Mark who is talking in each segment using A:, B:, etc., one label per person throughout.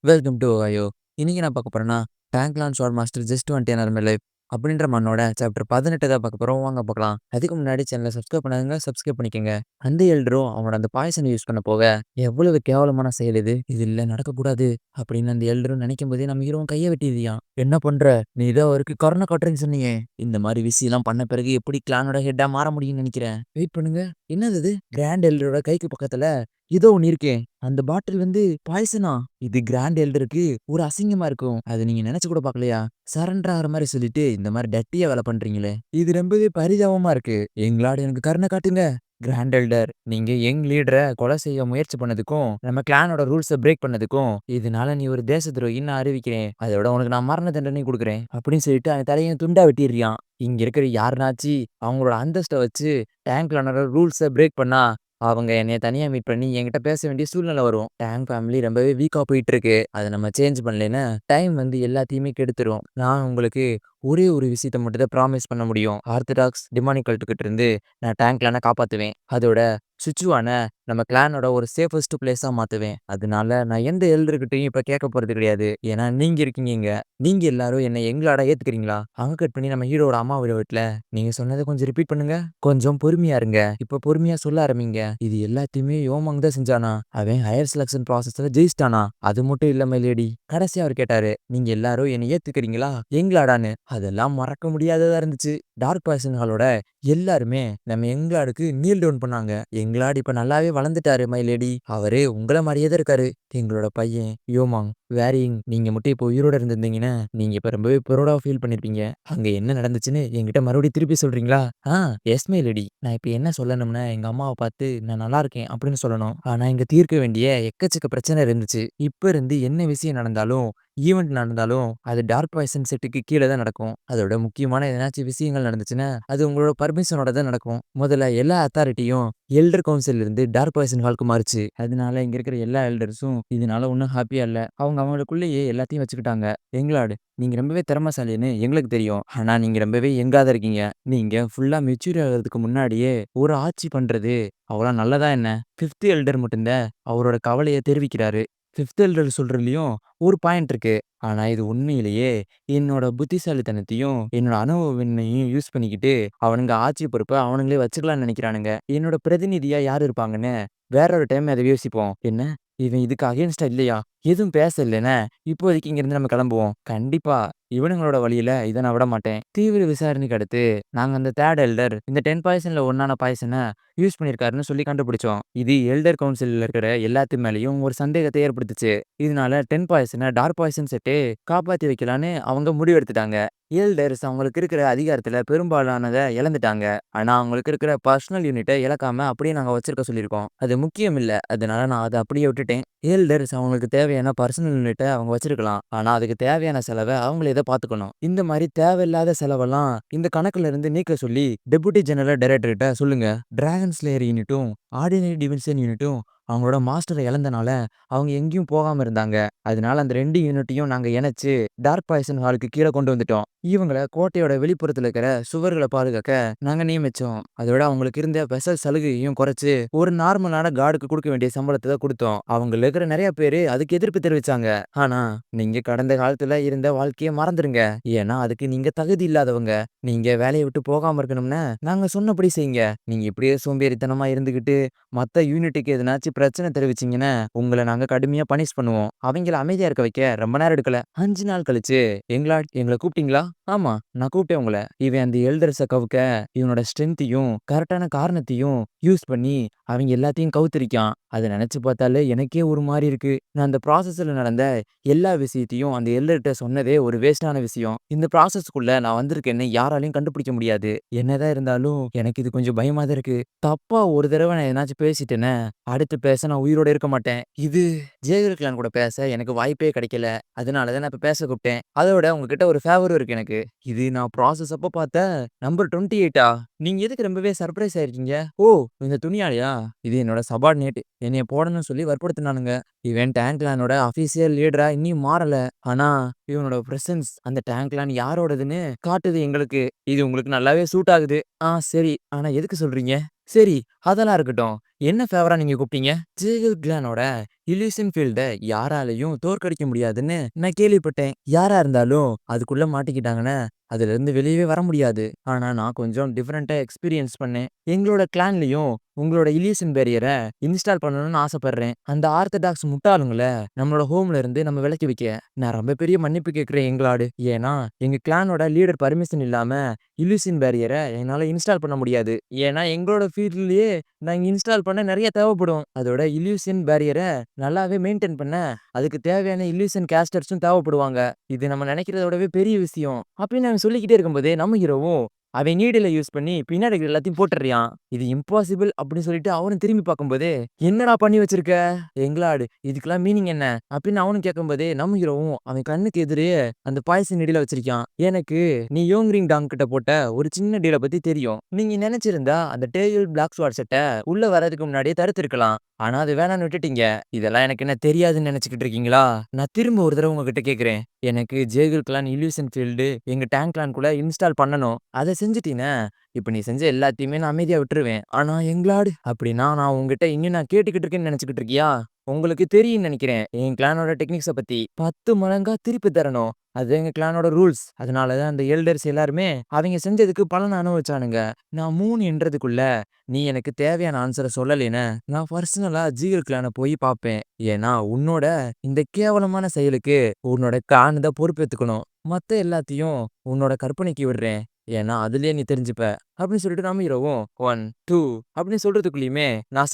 A: Welcome to ஓஹையோ. இன்னைக்கு நான் பார்க்க போறேன்னா, tank clan short master just one my life அப்படின்ற மன்னோட சாப்டர் 18 தான் பார்க்க போறோம். வாங்க பார்க்கலாம். அதுக்கு முன்னாடி சேனலை சப்ஸ்கிரைப் பண்ணாதவங்க சப்ஸ்கிரைப் பண்ணிக்கோங்க. அந்த எல்டரும் அவனோட அந்த பாய்சனை யூஸ் பண்ண போக, எவ்வளவு கேவலமான செயல் இது. இது இல்ல நடக்கக்கூடாது அப்படின்னு அந்த எல்டரும் நினைக்கும் போதே நம்ம ஹீரோவும் கையை வெட்டிடுறான். என்ன பண்ற? நீ தான் அவருக்கு கருணை காட்டுறேன்னு சொன்னீங்க. இந்த மாதிரி விஷயம்லாம் பண்ண பிறகு எப்படி கிளானோட ஹெட்டா மாற முடியும்னு நினைக்கிறேன். வெயிட் பண்ணுங்க. என்னது இது? கிராண்ட் எல்டரோட கைக்கு பக்கத்துல ஏதோ ஒண்ணு இருக்கே. அந்த பாட்டில் பாய்சனா? இது கிராண்ட் எல்டருக்கு ஒரு அசிங்கமா இருக்கும். அத நீங்க நெனச்சு கூட பார்க்கலையா? சரண்டர் ஆகுற மாரி சொல்லிட்டு, இந்த மாரி டர்ட்டியா வேல பண்றீங்களே! இது ரொம்பவே பரிதாபமா இருக்கு. எங்களாட எனக்கு கருணை காட்டுங்க. கிராண்ட் எல்டர், நீங்க யங் லீடர கொலை செய்ய முயற்சி பண்ணதுக்கும், நம்ம கிளானோட ரூல்ஸ பிரேக் பண்ணதுக்கும், இதனால நீ ஒரு தேச துரோகின்னு நான் அறிவிக்கிறேன். அதோட உனக்கு நான் மரண தண்டனை குடுக்குறேன். அப்படின்னு சொல்லிட்டு அவன் தலையையும் துண்டா வெட்டிர்றான். இங்க இருக்கிற யாருனாச்சு அவங்களோட அந்தஸ்த வச்சு டேங்க் கிளானோட ரூல்ஸ பிரேக் பண்ணா அவங்க என்னைய தனியா மீட் பண்ணி என்கிட்ட பேச வேண்டிய சூழ்நிலை வரும். டேங் ஃபேமிலி ரொம்பவே வீக்கா போயிட்டு இருக்கு. அத நம்ம சேஞ்ச் பண்ணலைன்னா, டைம் எல்லாத்தையுமே கெடுத்துரும். நான் உங்களுக்கு ஒரே ஒரு விஷயத்த மட்டும் தான் ப்ராமிஸ் பண்ண முடியும். ஆர்த்தடாக்ஸ் டிமானிக் கல்ட் கிட்ட இருந்து நான் டேங்க் கிளான காப்பாத்துவேன். அதோட சுச்சுவான நம்ம கிளானோட ஒரு சேஃபஸ்ட் பிளேஸா மாத்துவேன். அதனால நான் எந்த எல்டர்கிட்டயும் இப்ப கேட்க போறது கிடையாது. ஏன்னா நீங்க இருக்கீங்க இங்க. நீங்க எல்லாரும் என்ன எங்களாட ஏத்துக்கிறீங்களா? அங்க கட் பண்ணி நம்ம ஹீரோட அம்மா வீட்ல நீங்க சொன்னத கொஞ்சம் ரிப்பீட் பண்ணுங்க. கொஞ்சம் பொறுமையா இருங்க. இப்ப பொறுமையா சொல்ல ஆரம்பிங்க. இது எல்லாத்தையுமே யோமாங் தான் செஞ்சானா? அவன் ஹையர் செலக்ஷன் ப்ராசஸ்ல ஜெயிச்சிட்டானா? அது மட்டும் இல்ல மை லேடி. கடைசியா அவர் கேட்டாரு, நீங்க எல்லாரும் என்ன ஏத்துக்கிறீங்களா? எங்களாடான்னு. அதெல்லாம் மறக்க முடியாததா இருந்துச்சு. டார்க் பாய்சன் ஹாலோட எல்லாருமே நம்ம எங்களாடுக்கு நீல் டவுன் பண்ணாங்க. எங்களாடு இப்ப நல்லாவே வளர்ந்துட்டாரு மை லேடி. அவரு உங்கள மாரியே தான் இருக்காரு. எங்களோட பையன் யோமாங் வேரிங் நீங்க மட்டும் இப்போ உயிரோட இருந்திருந்தீங்கன்னா, நீங்க இப்ப ரொம்பவே ப்ரௌடா ஃபீல் பண்ணிருப்பீங்க. அங்க என்ன நடந்துச்சுன்னு என்கிட்ட மறுபடியும் திருப்பி சொல்றீங்களா? ஆ எஸ் மை லேடி. நான் இப்ப என்ன சொல்லணும்னா, எங்க அம்மாவ பார்த்து நான் நல்லா இருக்கேன் அப்படின்னு சொல்லணும். ஆனா இங்க தீர்க்க வேண்டிய எக்கச்சக்க பிரச்சனை இருந்துச்சு. இப்ப இருந்து என்ன விஷயம் நடந்தாலும், ஈவென்ட் நடந்தாலும் அது டார்க் பாய்சன் செட்டுக்கு கீழ தான் நடக்கும். அதோட முக்கியமான எதனாச்சும் விஷயங்கள் நடந்துச்சுன்னா, அது உங்களோட பர்மிஷனோட தான் நடக்கும். முதல்ல எல்லா அத்தாரிட்டியும் எல்டர் கவுன்சில்ல இருந்து டார்க் பாய்சன் ஹாலுக்கு மாறுச்சு. அதனால இங்க இருக்கிற எல்லா எல்டர்ஸும் இதனால ஒண்ணும் ஹாப்பியா இல்ல. அவங்க அவங்களுக்குள்ளேயே எல்லாத்தையும் வச்சுக்கிட்டாங்க. எங்களாடு நீங்க ரொம்பவே திறமைசாலின்னு எங்களுக்கு தெரியும். ஆனா நீங்க ரொம்பவே யங்கா தான் இருக்கீங்க. நீங்க ஃபுல்லா மெச்சூர் ஆகுறதுக்கு முன்னாடியே ஒரு ஆட்சி பண்றது அவ்வளோ நல்லதா என்ன? 5த் எல்டர் மட்டும் தான் அவரோட கவலைய தெரிவிக்கிறாரு. 5த் எல்டர் சொல்றதுலயும் ஒரு பாயிண்ட் இருக்கு. ஆனா இது உண்மையிலேயே என்னோட புத்திசாலித்தனத்தையும், என்னோட அனுபவமின்மையும் யூஸ் பண்ணிக்கிட்டு, அவனுங்க ஆட்சி பொறுப்ப அவனுங்களே வச்சுக்கலாம்னு நெனைக்கிறானுங்க. என்னோட பிரதிநிதியா யார் இருப்பாங்கன்னு வேற ஒரு டைம் அத யோசிப்போம். என்ன? இவன் இதுக்கு அகைன்ஸ்ட்டா இல்லையா? எதுவும் பேச இல்லன்னா, இப்போதைக்கு இங்கிருந்து நம்ம கிளம்புவோம். கண்டிப்பா இவனுங்களோட வழியில இத நான் விடமாட்டேன். தீவிர விசாரணைக்கு அடுத்து, நாங்க அந்த 3 எல்டர் இந்த 10 பாய்சன்ல ஒண்ணான பாய்சன யூஸ் பண்ணியிருக்காருன்னு சொல்லி கண்டுபிடிச்சோம். இது எல்டர் கவுன்சில்ல இருக்கிற எல்லாத்து மேலயும் ஒரு சந்தேகத்தை ஏற்படுத்துச்சு. இதனால 10 பாய்சன டார்க் பாய்சன் செட்டே காப்பாத்தி வைக்கலான்னு அவங்க முடிவெடுத்துட்டாங்க. எல்டர்ஸ் அவங்களுக்கு இருக்கிற அதிகாரத்துல பெரும்பாலானத இழந்துட்டாங்க. ஆனா அவங்களுக்கு இருக்கிற பர்சனல் யூனிட்ட இழக்காம அப்படியே நாங்க வச்சிருக்க சொல்லியிருக்கோம். அது முக்கியம் இல்ல. அதனால நான் அத அப்படியே விட்டுட்டேன். எல்டர்ஸ் அவங்களுக்கு தேவையான பர்சனல் யூனிட்ட அவங்க வச்சிருக்கலாம். ஆனா அதுக்கு தேவையான செலவ அவங்களே தான் பார்த்துக்கணும். இந்த மாரி தேவையில்லாத செலவெல்லாம் இந்த கணக்குல இருந்து நீக்க சொல்லி டெப்யூட்டி ஜெனரல் டைரக்டர்ட்ட சொல்லுங்க. டிராகன் ஸ்லேயர் யூனிட்டும், ஆர்டினரி டிவின்ஷன் யூனிட்டும் அவங்களோட மாஸ்டர இழந்தனால அவங்க எங்கேயும் போகாம இருந்தாங்க. அதனால அந்த 2 யூனிட்டையும் நாங்க இணைச்சு டார்க் பாய்சன் ஹாலுக்கு கீழ கொண்டு வந்துட்டோம். இவங்கள கோட்டையோட வெளிப்புறத்துல இருக்கிற சுவர்கள பாதுகாக்க நாங்க நியமிச்சோம். அதோட அவங்களுக்கு இருந்த ஸ்பெஷல் சலுகையையும் குறைச்சு ஒரு நார்மலான கார்டுக்கு குடுக்க வேண்டிய சம்பளத்த தான் குடுத்தோம். அவங்கள்ல இருக்கிற நெறைய பேரு அதுக்கு எதிர்ப்பு தெரிவிச்சாங்க. ஆனா நீங்க கடந்த காலத்துல இருந்த வாழ்க்கைய மறந்துருங்க. ஏன்னா அதுக்கு நீங்க தகுதி இல்லாதவங்க. நீங்க வேலைய விட்டு போகாம இருக்கணும்னா நாங்க சொன்னபடி செய்யுங்க. நீங்க இப்படியே சோம்பேறித்தனமா இருந்துகிட்டு மத்த யூனிட்டுக்கு எதனாச்சும் பிரச்சனை தெரிவிச்சீங்கன்னா, உங்கள நாங்க கடுமையா பனிஷ் பண்ணுவோம். அவங்கள அமைதியா இருக்க வைக்க ரொம்ப நேரம் எடுக்கல. 5 நாள் கழிச்சு எங்கள கூப்பிட்டீங்களா? ஆமா, நான் கூப்பிட்டேன் உங்கள. இவன் அந்த எல்டர்ஸ கவுக்க இவனோட ஸ்ட்ரென்த்தையும், கரெக்ட்டான காரணத்தையும் யூஸ் பண்ணி அவங்க எல்லாத்தையும் கவுத்திருக்கான். அத நெனச்சு பார்த்தாலே எனக்கே ஒரு மாரி இருக்கு. நான் அந்த ப்ராசஸ்ல நடந்த எல்லா விஷயத்தையும் அந்த எல்டர்ட்ட சொன்னதே ஒரு வேஸ்ட்டான விஷயம். இந்த ப்ராசஸ்க்குள்ள நான் வந்திருக்கேன்னு யாராலயும் கண்டுபிடிக்க முடியாது. என்னதான் இருந்தாலும் எனக்கு இது கொஞ்சம் பயமா தான் இருக்கு. தப்பா ஒரு தடவ நான் எதனாச்சும் பேசிட்டேன்னா, அடுத்து பேச நான் உயிரோட இருக்க மாட்டேன். இது ஜேகர் கிளான் கூட பேச எனக்கு வாய்ப்பே கிடைக்கல. அதனால தான் நான் இப்ப பேச கூப்பிட்டேன். அதோட உங்ககிட்ட ஒரு ஃபேவரும் இருக்கு எனக்கு. இது நான் ப்ராசஸ் அப்ப பார்த்த நம்பர் 28ஆ? நீங்க எதுக்கு ரொம்பவே சர்ப்ரைஸ் ஆயிருக்கீங்க? ஓ! இந்த துணியாலயா? இது என்னோட சபார்டினேட். என்னைய போடணும்னு சொல்லி வற்புறுத்துனானுங்க. இவன் டேங்க் கிளானோட அஃபிஷியல் லீடரா இன்னியும் மாறல. ஆனா இவனோட பிரசன்ஸ் அந்த டேங்க் கிளான் யாரோடதுன்னு காட்டுது எங்களுக்கு. இது உங்களுக்கு நல்லாவே சூட் ஆகுது. சரி. ஆனா எதுக்கு சொல்றீங்க? சரி, அதெல்லாம் இருக்கட்டும். என்ன ஃபேவரா நீங்க கூப்பிட்டீங்க? ஜேகர் கிளானோட இல்யூஷன் ஃபீல்ட யாராலையும் தோற்கடிக்க முடியாதுன்னு நான் கேள்விப்பட்டேன். யாரா இருந்தாலும் அதுக்குள்ள மாட்டிக்கிட்டாங்கன்னா அதுலேருந்து வெளியவே வர முடியாது. ஆனா நான் கொஞ்சம் டிஃபரெண்ட்டா எக்ஸ்பீரியன்ஸ் பண்ணேன். எங்களோட கிளான்லயும் உங்களோட இல்யூஷன் பேரியர இன்ஸ்டால் பண்ணணும்னு ஆசைப்படுறேன். அந்த ஆர்த்தடாக்ஸ் முட்டாளுங்கள நம்மளோட ஹோம்ல இருந்து நம்ம விலக்கி வைக்க நான் ரொம்ப பெரிய மன்னிப்பு கேட்கிறேன் எங்களாடு. ஏன்னா எங்க கிளானோட லீடர் பர்மிஷன் இல்லாம இல்யூஷன் பேரியர என்னால இன்ஸ்டால் பண்ண முடியாது. ஏன்னா எங்களோட ஃபீல்ட்லயே நாங்க இன்ஸ்டால் பண்ண நெறைய தேவைப்படும். அதோட இல்யூஷன் பேரியர நல்லாவே மெயின்டெயின் பண்ண அதுக்கு தேவையான இல்யூஷன் கேஸ்டர்ஸும் தேவைப்படுவாங்க. இது நம்ம நினைக்கிறத விடவே பெரிய விஷயம். அப்படின்னு அவன் சொல்லிக்கிட்டே இருக்கும்போதே நம்ம ஹீரோவும் அவன் நீடில யூஸ் பண்ணி பின்னாடி இருக்கிற எல்லாத்தையும் போட்டுறான். இது இம்பாசிபிள் அப்படின்னு சொல்லிட்டு அவனும் திரும்பி பார்க்கும்போதே, "என்னடா பண்ணி வச்சிருக்க?" "எங்களாடு இதுக்கெல்லாம் மீனிங் என்ன?" அப்படின்னு அவனும் கேட்கும்போதே, நம்ம ஹீரோவும் அவன் கண்ணுக்கு எதிரே அந்த பாய்சன் நீடில வச்சிருக்கான். "எனக்கு நீ யோங்ரிங் டாங் கிட்ட போட்ட ஒரு சின்ன டீல பத்தி தெரியும். நீங்க நினைச்சிருந்தா அந்த டேயில் பிளாக் ஸ்வாட் செட்ட உள்ள வர்றதுக்கு முன்னாடியே தடுத்திருக்கலாம். ஆனா அது வேணான்னு விட்டுட்டீங்க. இதெல்லாம் எனக்கு என்ன தெரியாதுன்னு நினைச்சுக்கிட்டு இருக்கீங்களா? நான் திரும்ப ஒரு தடவ உங்ககிட்ட கேட்கிறேன். எனக்கு ஜேகர் கிளான் இல்யூஷன் ஃபீல்டு எங்க டேங்க் கிளான்குள்ள இன்ஸ்டால் பண்ணணும். அத செஞ்சுட்டீன்னா, இப்ப நீ செஞ்ச எல்லாத்தையுமே நான் அமைதியா விட்டுருவேன். ஆனா எங்களாடு அப்படின்னா நான் உன்கிட்ட இன்னும் நான் கேட்டுக்கிட்டு இருக்கேன்னு நினைச்சுக்கிட்டு இருக்கியா? உங்களுக்கு தெரியும்னு நினைக்கிறேன். என் கிளானோட டெக்னிக்ஸ பத்தி 10 மடங்கா திருப்பி தரணும். அது எங்க கிளானோட ரூல்ஸ். அதனால தான் அந்த எல்டர்ஸ் எல்லாருமே அவைங்க செஞ்சதுக்கு பலன அனுபவிச்சானுங்க. நான் 3 என்றதுக்குள்ள நீ எனக்கு தேவையான ஆன்ஸர சொல்லலேன்னா, நான் பர்சனலா ஜீகர் கிளான போய் பார்ப்பேன். ஏன்னா உன்னோட இந்த கேவலமான செயலுக்கு உன்னோட கிளான் தான் பொறுப்பேத்துக்கணும். மத்த எல்லாத்தையும் உன்னோட கற்பனைக்கு விடுறேன். ஏன்னா அதிலயே நீ தெரிஞ்சுப்ப. அப்படின்னு சொல்லிட்டு நம்ம ஹீரோவும் 1, 2 அப்படின்னு சொல்றதுக்குள்ளயுமே நான்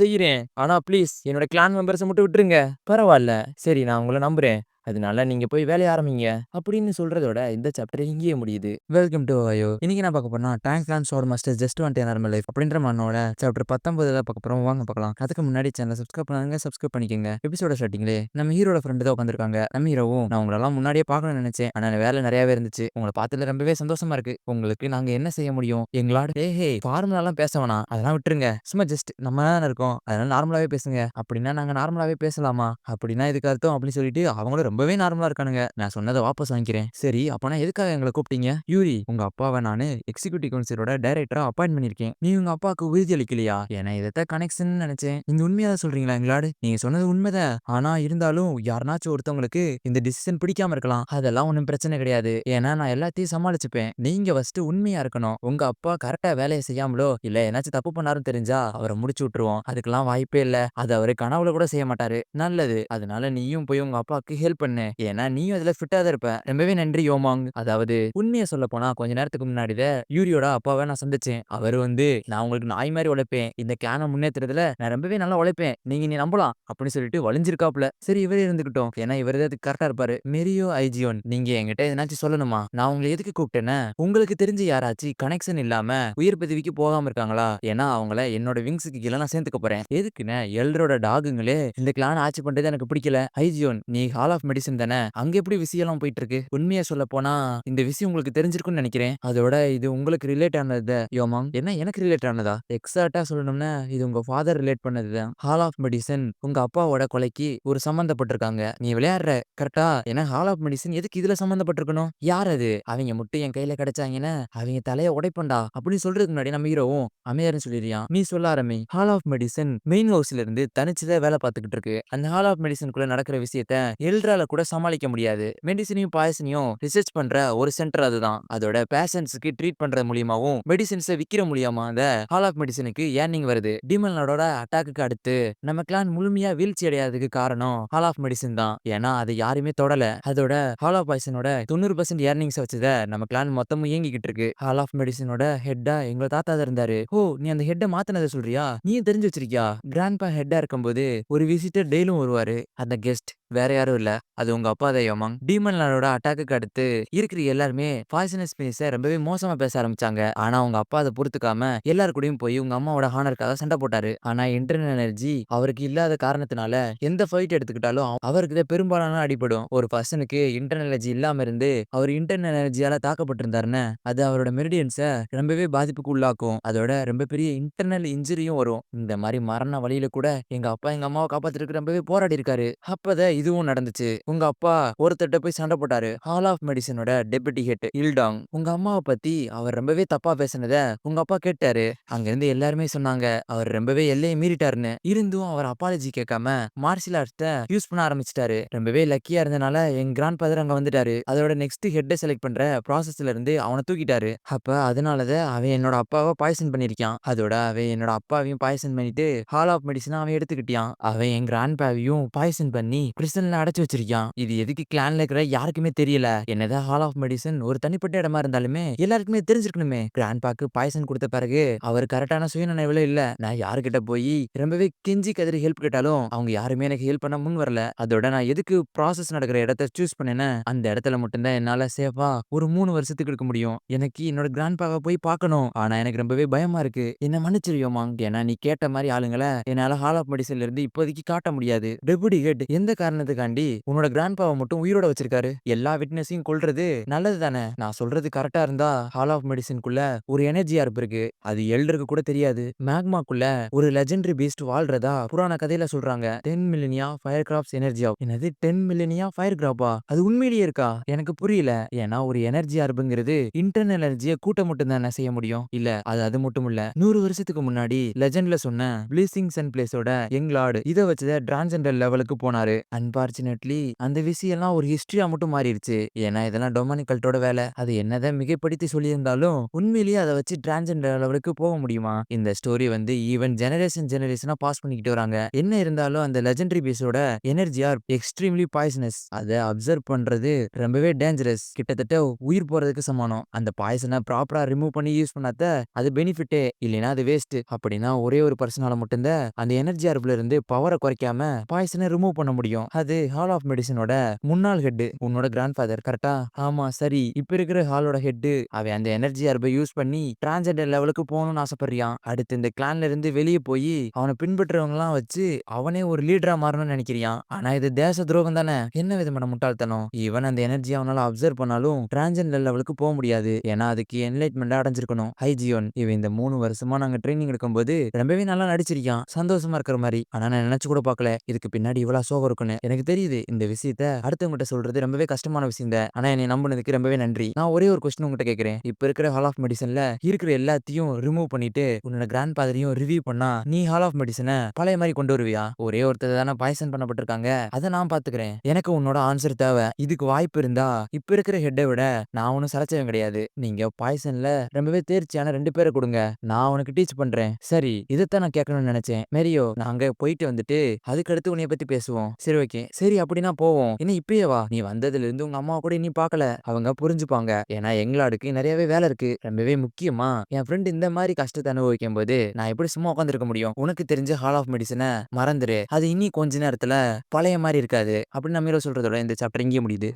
A: செய்றேன். ஆனா ப்ளீஸ் என்னோட கிளான் மெம்பர்ஸ மட்டும் விட்டுருங்க. பரவால்ல. சரி நான் உங்கள நம்புறேன். அதனால நீங்க போய் வேலைய ஆரம்பிங்க. அப்படின்னு சொல்றதோட இந்த சாப்டர் இங்கேயே முடியுது. Welcome to Ohio. இன்னைக்கு என்ன பார்க்க போறோம்னா, tank clan swat master just want a normal life அப்படின்ற மன்னோட சாப்டர் 19 தான் பார்க்க போறோம். வாங்க பார்க்கலாம். அதுக்கு முன்னாடி சேனலை சப்ஸ்கிரைப் பண்ணாதவங்க சப்ஸ்கிரைப் பண்ணிக்கங்க. எபிசோட ஸ்டார்டிங்லே நம்ம ஹீரோட ஃப்ரெண்டு தான் உட்காந்துருக்காங்க. நம்ம ஹீரோவும் நான் உங்களெல்லாம் முன்னாடியே பார்க்கணும்னு நினைச்சேன். ஆனா வேலை நிறையவே இருந்துச்சு. உங்களை பார்த்ததுல ரொம்பவே சந்தோஷமா இருக்கு. உங்களுக்கு நாங்க என்ன செய்ய முடியும்? எங்களாட ஹே ஃபார்முலாலாம் பேச வேணாம். அதெல்லாம் விட்டுருங்க. சும்மா ஜஸ்ட் நம்ம தானே இருக்கோம். அதனால நார்மலாவே பேசுங்க. அப்படின்னா நாங்க நார்மலாவே பேசலாமா? அப்படின்னா இதுக்கு அர்த்தம் அப்படின்னு சொல்லிட்டு அவங்களும் ரொம்பவே நார்மலா இருக்கானுங்க. நான் சொன்னதை வாபஸ் வாங்கிக்கிறேன். சரி அப்பனா எதுக்காக எங்களை கூப்பிட்டீங்க? யூரி உங்க அப்பாவை நானு எக்ஸிக்யூட்டிவ் கவுன்சிலரோட டைரக்டரா அப்பாயின்ட் பண்ணிருக்கேன். நீ உங்க அப்பாவுக்கு உறுதி அளிக்கலையா? ஏன்னா இதைத்தான் கனெக்ஷன் நினைச்சேன். நீங்க உண்மையா சொல்றீங்களா எங்களாடு? நீங்க சொன்னது உண்மைதான். ஆனா இருந்தாலும் யாருனாச்சும் ஒருத்தவங்களுக்கு இந்த டிசிஷன் பிடிக்காம இருக்கலாம். அதெல்லாம் ஒண்ணும் பிரச்சனை கிடையாது. ஏன்னா நான் எல்லாத்தையும் சமாளிச்சுப்பேன். நீங்க ஃபர்ஸ்ட் உண்மையா இருக்கணும். உங்க அப்பா கரெக்டா வேலையை செய்யாமலோ இல்ல ஏதாச்சும் தப்பு பண்ணாருன்னு தெரிஞ்சா அவரை முடிச்சு விட்டுருவோம். அதுக்கெல்லாம் வாய்ப்பே இல்ல. அது அவரு கனவுல கூட செய்ய மாட்டாரு. நல்லது. அதனால நீயும் போய் உங்க அப்பாவுக்கு ஹெல்ப் பண்ணு. ஏன்னா நீயும் அதுல ஃபிட்டா தான் இருப்ப. ரொம்பவே நன்றி யோமாங். அதாவது உண்மையை சொல்ல போனா கொஞ்ச நேரத்துக்கு முன்னாடிதான் யூரியோட அப்பாவை நான் சந்திச்சேன். அவரு வந்து நான் உங்களுக்கு நாய் மாதிரி உழைப்பேன். இந்த கிளானை முன்னேற்றுறதுல நான் ரொம்பவே நல்லா உழைப்பேன். நீ நம்பலாம் அப்படின்னு சொல்லிட்டு வலிஞ்சிருக்காப்ல. சரி இவரே இருந்துகிட்டோம். ஏன்னா இவரே அதுக்கு கரெக்டா இருப்பாரு. மெரியோ ஐஜியோன் நீங்க என்கிட்ட எதனாச்சும் சொல்லணுமா? நான் உங்களை எதுக்கு கூப்பிட்டேன்னா உங்களுக்கு தெரிஞ்சு யாராச்சும் கனெக்ஷன் இல்லாம உயர் பதவிக்கு போகாம இருக்காங்களா? ஏன்னா அவங்கள என்னோட விங்ஸுக்கு கீழே நான் சேர்த்துக்க போறேன். எதுக்குன்னா எல்டரோட டாகுங்களே இந்த கிளான் ஆட்சி பண்றது எனக்கு பிடிக்கல. ஐஜியோன் நீ ஹால் ஆஃப் மெடிசன் தானே? அங்க எப்படி விஷயம் போயிட்டு இருக்கு? உண்மையா சொல்ல போனா இந்த விஷயம் உங்களுக்கு தெரிஞ்சிருக்கும்னு நினைக்கிறேன். அதோட இது உங்களுக்கு ரிலேட் ஆனது யோமாங். என்ன எனக்கு ரிலேட் ஆனதா? எக்ஸாக்ட்டா சொல்லணும்னா இது உங்க ஃபாதர் ரிலேட் பண்ணதுதான். ஹால் ஆஃப் மெடிசன் உங்க அப்பாவோட கொலைக்கு ஒரு சம்பந்தப்பட்டிருக்காங்க. நீ விளையாடுற கரெக்டா? ஏன்னா ஹால் ஆஃப் மெடிசன் எதுக்கு இதுல சம்பந்தப்பட்டிருக்கணும்? யார் அது? அவங்க மட்டும் என் கையில கிடைச்சாங்கன்னா அவங்க தலைய உடைப்பண்டா அப்படின்னு சொல்றதுக்கு முன்னாடி நம்ம ஹீரோவும் அமையாருன்னு சொல்லிடுறான். நீ சொல்ல ஆரம்பி. ஹால் ஆஃப் மெடிசன் மெயின் ஹவுஸ்ல இருந்து தனிச்சுதான் வேலை பார்த்துக்கிட்டு இருக்கு. அந்த ஹால் ஆஃப் மெடிசனுக்குள்ள நடக்கிற விஷயத்த எல்ட்ரால கூட சமாளிக்க முடியாது. மெடிசனையும் பாய்சனையும் ரிசர்ச் பண்ற ஒரு சென்டர் அதுதான். அதோட பேஷண்ட்ஸ்க்கு ட்ரீட் பண்றது மூலியமாவும் மெடிசின்ஸை விக்கிற மூலியமா அந்த ஹால் ஆஃப் மெடிசனுக்கு ஏர்னிங் வருது. டீமனோட அட்டாக்கு அடுத்து நம்ம கிளான் முழுமையா வீழ்ச்சி அடையாததுக்கு காரணம் ஹால் ஆஃப் மெடிசன் தான். ஏன்னா அதை யாருமே தொடல. அதோட ஹால் ஆஃப் பாய்சனோட 90% ஏர்னிங்ஸ் வச்சத நம்ம கிளான் மொத்தமும் இயங்கிக்கிட்டு இருக்கு. ஹால் ஆஃப் மெடிசனோட ஹெட்டா எங்க தாத்தா தான் இருந்தாரு. ஓ நீ அந்த ஹெட்டை மாத்தினதை சொல்றியா? நீ தெரிஞ்சு வச்சிருக்கியா? கிராண்ட்பா ஹெட்டா இருக்கும்போது ஒரு விசிட்டர் டெய்லியும் வருவாரு. அந்த கெஸ்ட் வேற யாரும் இல்ல. அது உங்க அப்பா தான் யோமாங். டீமன் லார்டோட அட்டாக்கு அடுத்து இருக்கிற எல்லாருமே பாய்சனஸ் ஸ்பீஸை ரொம்பவே மோசமா பேச ஆரம்பிச்சாங்க. ஆனா உங்க அப்பா அதை பொறுத்துக்காம எல்லாரு கூடயும் போய் உங்க அம்மாவோட ஹானருக்காக சண்டை போட்டாரு. ஆனா இன்டர்னல் எனர்ஜி அவருக்கு இல்லாத காரணத்தினால எந்த ஃபைட் எடுத்துக்கிட்டாலும் அவருக்கு தான் பெரும்பாலான அடிபடும். ஒரு பர்சனுக்கு இன்டர்னல் எனர்ஜி இல்லாம இருந்து அவர் இன்டர்னல் எனர்ஜியால தாக்கப்பட்டிருந்தாருன்னு அது அவரோட மெரிடியன்ஸை ரொம்பவே பாதிப்புக்கு உள்ளாக்கும். அதோட ரொம்ப பெரிய இன்டர்னல் இன்ஜுரியும் வரும். இந்த மாதிரி மரண வழியில கூட எங்க அப்பா எங்க அம்மாவை காப்பாத்துறதுக்கு ரொம்பவே போராடி இருக்காரு. அப்பதான் இதுவும் நடந்துச்சு. உங்க அப்பா ஒருத்தர்ட்ட போய் சண்டை போட்டாரு. ஹால் ஆஃப் மெடிசினோட டெப்யூட்டி ஹெட் இல்டாங். உங்க அம்மாவ பத்தி அவர் ரொம்பவே தப்பா பேசினத உங்க அப்பா கேட்டாரு. அங்கிருந்து எல்லாருமே சொன்னாங்க, அவர் ரொம்பவே எல்லைய மீறிட்டாருன்னு. இருந்தும் அவர் அப்பாலஜி கேட்காம மார்ஷியல் ஆர்ட்ஸ யூஸ் பண்ண ஆரம்பிச்சுட்டாரு. ரொம்பவே லக்கியா இருந்தனால எங்க கிராண்ட் ஃபாதர் அங்க வந்துட்டாரு. அதோட நெக்ஸ்ட் ஹெட்ட செலக்ட் பண்ற ப்ராசஸ்ல இருந்து அவன தூக்கிட்டாரு. அப்ப அதனாலதான் அவன் என்னோட அப்பாவ பாய்சன் பண்ணிருக்கான். அதோட அவன் என்னோட அப்பாவையும் பாய்சன் பண்ணிட்டு ஹால் ஆஃப் மெடிசன அவன் எடுத்துக்கிட்டான். அவன் என் கிராண்ட் பாவையும் பாய்சன் பண்ணி பிரிசன்ல அடைச்சு வச்சிருக்கான். இது எதுக்கு கிளான்ல இருக்கிற யாருக்குமே தெரியல. என்னதான் ஹால் ஆஃப் மெடிசன் ஒரு தனிப்பட்ட இடமா இருந்தாலுமே எல்லாருக்குமே தெரிஞ்சிருக்கணுமே. கிராண்ட் பாக்கு பாய்சன் கொடுத்த பிறகு அவர் கரெக்டான சுயநினைவுல இல்ல. நான் யாருகிட்ட போய் ரொம்பவே கெஞ்சி கதறி ஹெல்ப் கேட்டாலும் அவங்க யாருமே எனக்கு ஹெல்ப் பண்ண முன் வரல. அதோட நான் எதுக்கு ப்ராசஸ் நடக்கிற இடத்த சூஸ் பண்ணேன்னா அந்த இடத்துல மட்டும்தான் என்னால சேஃபா ஒரு 3 வருஷத்துக்கு இருக்க முடியும். எனக்கு என்னோட கிராண்ட் பாவை போய் பார்க்கணும். ஆனா எனக்கு ரொம்பவே பயமா இருக்கு. என்ன மன்னிச்சிருயோமா. ஏன்னா நீ கேட்ட மாதிரி ஆளுங்கள என்னால ஹால் ஆஃப் மெடிசன்ல இருந்து இப்போதைக்கு காட்ட முடியாது. டெபுடி ஹெட் எந்த காரணத்துக்காண்டி உன்னோட கிராண்ட் பாவை மட்டும் உயிரோட வச்சிருக்காரு? எல்லா விட்னஸையும் கொல்றது நல்லது தானே? நான் சொல்றது கரெக்டா இருந்தா ஹால் ஆஃப் மெடிசனுக்குள்ள ஒரு எனர்ஜி ஆர்ப் இருக்கு. அது எல்டருக்கு கூட தெரியாது. மேக்மாக்குள்ள ஒரு லெஜெண்டரி பீஸ்ட் வாழ்றதா புராண கதையில சொல்றாங்க. 10 millennia fire graphs energy app. என்னது 10 மில்லினியா ஃபயர் கிராப்பா? அது உண்மையிலேயே இருக்கா? எனக்கு புரியல. ஏன்னா ஒரு எனர்ஜி ஆர்ப்ங்கிறது இன்டர்னல் எனர்ஜியை கூட்ட மட்டும் தானே செய்ய முடியும். இல்ல அது மட்டும் இல்ல. 100 வருஷத்துக்கு முன்னாடி லெஜெண்ட்ல சொன்ன ப்ளீசிங் சன் பிளேஸோட யங் லார்ட் இத வச்சு டிரான்ஸெண்டர் லெவலுக்கு போனாரு. அன்பார்ச்சுனேட்லி அந்த விஷயம் எல்லாம் ஒரு ஹிஸ்டரியா மட்டும் மாறிடுச்சு. ஏன்னா இதெல்லாம் டொமினிக் கல்ட்டோட வேலை. அது என்னதான் மிகைப்படுத்தி சொல்லியிருந்தாலும் உண்மையிலேயே அதை வச்சு டிரான்ஸெண்டர் லெவலுக்கு போக முடியுமா? இந்த ஸ்டோரி வந்து ஈவன் ஜெனரேஷனா பாஸ் பண்ணிக்கிட்டு வராங்க. என்ன இருந்தாலும் அந்த லெஜெண்டரி பீஸோட எனர்ஜி ஆர் எக்ஸ்ட்ரீம்லி பாய்சனஸ். அதை அப்சர்வ் பண்றது ரொம்பவே டேஞ்சரஸ். கிட்டத்தட்ட உயிர் போறதுக்கு சமானம். அந்த பாய்சனை ப்ராப்பரா ரிமூவ் பண்ணி யூஸ் பண்ணாத அது பெனிஃபிட்டே இல்லைன்னா அது வேஸ்ட். அப்படின்னா ஒரே ஒரு பர்சனால மட்டும்தான் அந்த எனர்ஜி ஆர்ப்ல இருந்து பவரை குறைக்காம பாய்சனை ரிமூவ் பண்ண முடியும். அது ஹால் ஆஃப் மெடிசனோட முன்னாள் ஹெட் உன்னோட கிராண்ட் ஃபாதர் கரெக்டா? ஆமா சரி. இப்ப இருக்கிற ஹாலோட ஹெட் அவன் அந்த எனர்ஜி ஆர்பை யூஸ் பண்ணி டிரான்ஸெண்டர் லெவலுக்கு போகணும்னு ஆசைப்படுறான். அடுத்து இந்த கிளான்ல இருந்து வெளியே போய் அவனை பின்பற்றவங்க எல்லாம் வச்சு அவனே ஒரு லீடரா மாறணும்னு நினைக்கிறான். ஆனா இது தேச துரோகம் தானே? என்ன விதமான முட்டாள்தனம். ஈவன் அந்த எனர்ஜி அவனால அப்சர்வ் பண்ணாலும் டிரான்ஸெண்டர் லெவலுக்கு போக முடியாது. ஏன்னா அதுக்கு என்லைட்மெண்ட் அடைஞ்சிருக்கணும். ஹைஜியோன் இவன் இந்த 3 வருஷமா நாங்க ட்ரைனிங் எடுக்கும்போது ரொம்பவே நல்லா நடிச்சிருக்கான். சந்தோஷமா இருக்கிற மாதிரி. ஆனா நான் நினைச்சு கூட பார்க்கல இதுக்கு பின்னாடி இவ்வளவு சோகம் இருக்குன்னு. எனக்கு தெரியுது இந்த விஷயத்த அடுத்தவங்கிட்ட சொல்றது ரொம்பவே கஷ்டமான விஷயம் தான். ஆனா என்னை நம்பினதுக்கு ரொம்பவே நன்றி. நான் ஒரே ஒரு கொஸ்டின் உங்ககிட்ட கேட்கிறேன். இப்ப இருக்கிற ஹால் ஆஃப் மெடிசன்ல இருக்கிற எல்லாத்தையும் ரிமூவ் பண்ணிட்டு உன்னோட கிராண்ட் ஃபாதரையும் ரிவ்யூ பண்ணா நீ ஹால் ஆஃப் மெடிசனை பழைய மாதிரி கொண்டு வருவியா? ஒரே ஒருத்தர் தானே பாய்சன் பண்ணப்பட்டிருக்காங்க. அதை நான் பாத்துக்கிறேன். எனக்கு உன்னோட ஆன்சர் தேவை. இதுக்கு வாய்ப்பு இருந்தா இப்ப இருக்கிற ஹெட்டை விட நான் ஒன்னும் சலைச்சவன் கிடையாது. நீங்க பாய்சன்ல ரொம்பவே தேர்ச்சியான 2 பேரை கொடுங்க. நான் உனக்கு டீச் பண்றேன். சரி இதைத்தான் நான் கேட்கணும்னு நினைச்சேன். மேரியோ நாங்க போயிட்டு வந்துட்டு அதுக்கு அடுத்து உன்னைய பத்தி பேசுவோம். சரி ஓகே. சரி அப்படின்னா போவோம். இன்னும் இப்பயே வா. நீ வந்ததுல இருந்து உங்க அம்மா கூட இனி பார்க்கல. அவங்க புரிஞ்சுப்பாங்க. ஏன்னா எங்களாடுக்கு நிறையவே வேலை இருக்கு. ரொம்பவே முக்கியமா என் ஃப்ரெண்ட் இந்த மாதிரி கஷ்டத்தை அனுபவிக்கும் போது நான் எப்படி சும்மா உட்காந்துருக்க முடியும்? உனக்கு தெரிஞ்ச ஹால் ஆஃப் மெடிசனை மறந்துரு. அது இனி கொஞ்ச நேரத்துல பழைய மாதிரி இருக்காது. அப்படின்னு நம்ம சொல்றதோட இந்த சாப்டர் இங்கே முடியுது.